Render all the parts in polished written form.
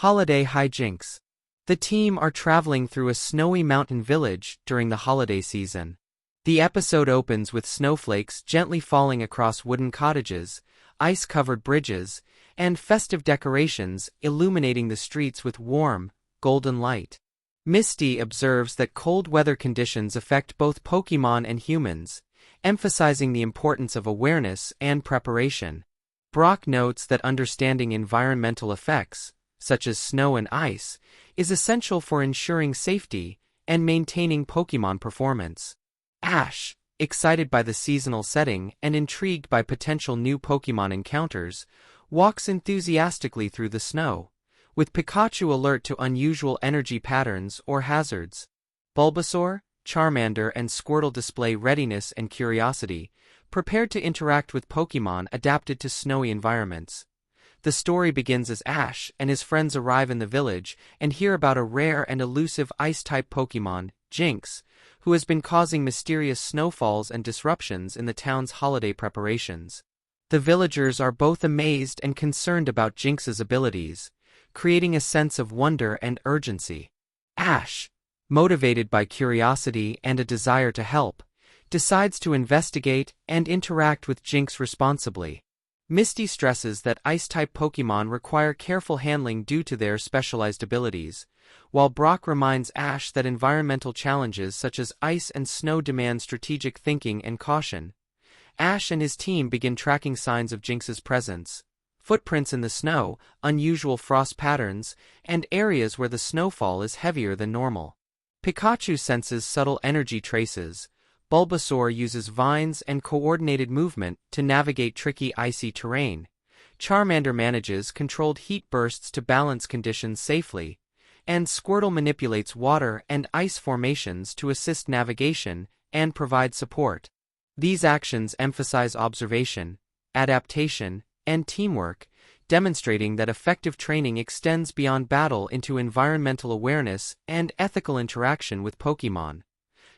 Holiday Hi-Jynx. The team are traveling through a snowy mountain village during the holiday season. The episode opens with snowflakes gently falling across wooden cottages, ice-covered bridges, and festive decorations illuminating the streets with warm, golden light. Misty observes that cold weather conditions affect both Pokémon and humans, emphasizing the importance of awareness and preparation. Brock notes that understanding environmental effects, such as snow and ice, is essential for ensuring safety and maintaining Pokémon performance. Ash, excited by the seasonal setting and intrigued by potential new Pokémon encounters, walks enthusiastically through the snow, with Pikachu alert to unusual energy patterns or hazards. Bulbasaur, Charmander and Squirtle display readiness and curiosity, prepared to interact with Pokémon adapted to snowy environments. The story begins as Ash and his friends arrive in the village and hear about a rare and elusive ice-type Pokémon, Jynx, who has been causing mysterious snowfalls and disruptions in the town's holiday preparations. The villagers are both amazed and concerned about Jynx's abilities, creating a sense of wonder and urgency. Ash, motivated by curiosity and a desire to help, decides to investigate and interact with Jynx responsibly. Misty stresses that ice-type Pokémon require careful handling due to their specialized abilities, while Brock reminds Ash that environmental challenges such as ice and snow demand strategic thinking and caution. Ash and his team begin tracking signs of Jynx's presence: footprints in the snow, unusual frost patterns, and areas where the snowfall is heavier than normal. Pikachu senses subtle energy traces. Bulbasaur uses vines and coordinated movement to navigate tricky icy terrain. Charmander manages controlled heat bursts to balance conditions safely, and Squirtle manipulates water and ice formations to assist navigation and provide support. These actions emphasize observation, adaptation, and teamwork, demonstrating that effective training extends beyond battle into environmental awareness and ethical interaction with Pokémon.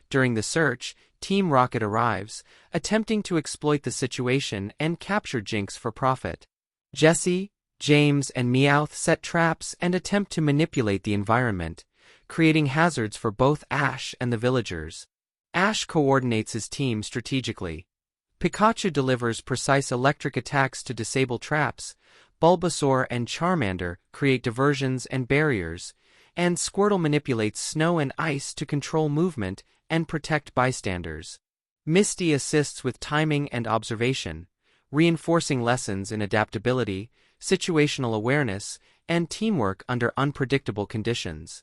During the search, Team Rocket arrives, attempting to exploit the situation and capture Jynx for profit. Jessie, James and Meowth set traps and attempt to manipulate the environment, creating hazards for both Ash and the villagers. Ash coordinates his team strategically. Pikachu delivers precise electric attacks to disable traps, Bulbasaur and Charmander create diversions and barriers, and Squirtle manipulates snow and ice to control movement and protect bystanders. Misty assists with timing and observation, reinforcing lessons in adaptability, situational awareness, and teamwork under unpredictable conditions.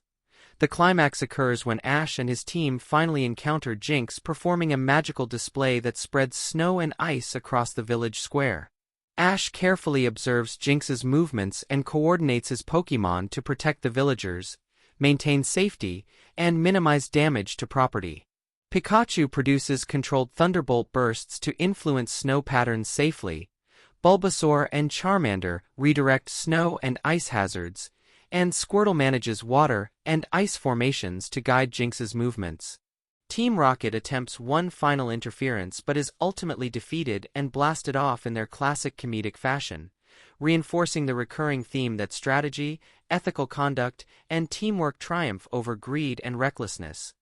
The climax occurs when Ash and his team finally encounter Jynx performing a magical display that spreads snow and ice across the village square. Ash carefully observes Jynx's movements and coordinates his Pokémon to protect the villagers, maintain safety, and minimize damage to property. Pikachu produces controlled thunderbolt bursts to influence snow patterns safely. Bulbasaur and Charmander redirect snow and ice hazards, and Squirtle manages water and ice formations to guide Jynx's movements. Team Rocket attempts one final interference but is ultimately defeated and blasted off in their classic comedic fashion, reinforcing the recurring theme that strategy, ethical conduct, and teamwork triumph over greed and recklessness.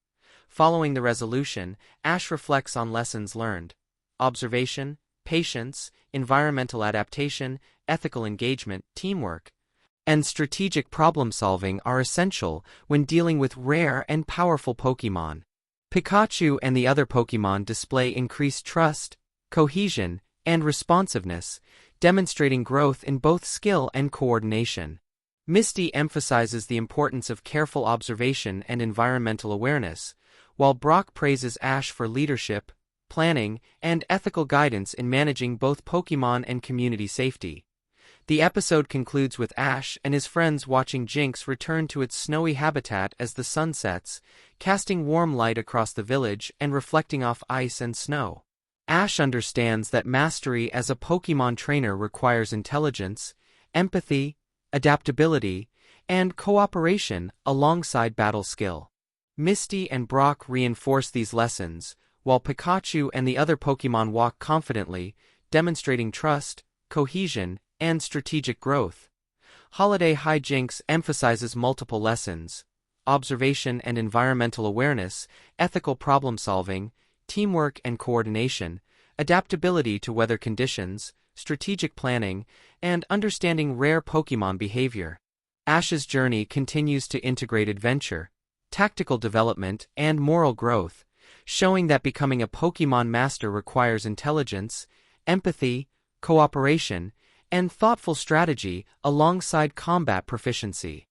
Following the resolution, Ash reflects on lessons learned. Observation, patience, environmental adaptation, ethical engagement, teamwork, and strategic problem-solving are essential when dealing with rare and powerful Pokémon. Pikachu and the other Pokémon display increased trust, cohesion, and responsiveness, demonstrating growth in both skill and coordination. Misty emphasizes the importance of careful observation and environmental awareness, while Brock praises Ash for leadership, planning, and ethical guidance in managing both Pokémon and community safety. The episode concludes with Ash and his friends watching Jynx return to its snowy habitat as the sun sets, casting warm light across the village and reflecting off ice and snow. Ash understands that mastery as a Pokémon trainer requires intelligence, empathy, adaptability, and cooperation alongside battle skill. Misty and Brock reinforce these lessons, while Pikachu and the other Pokémon walk confidently, demonstrating trust, cohesion, and strategic growth. Holiday Hi-Jynx emphasizes multiple lessons: observation and environmental awareness, ethical problem-solving, teamwork and coordination, adaptability to weather conditions, strategic planning, and understanding rare Pokémon behavior. Ash's journey continues to integrate adventure, tactical development, and moral growth, showing that becoming a Pokémon Master requires intelligence, empathy, cooperation, and thoughtful strategy alongside combat proficiency.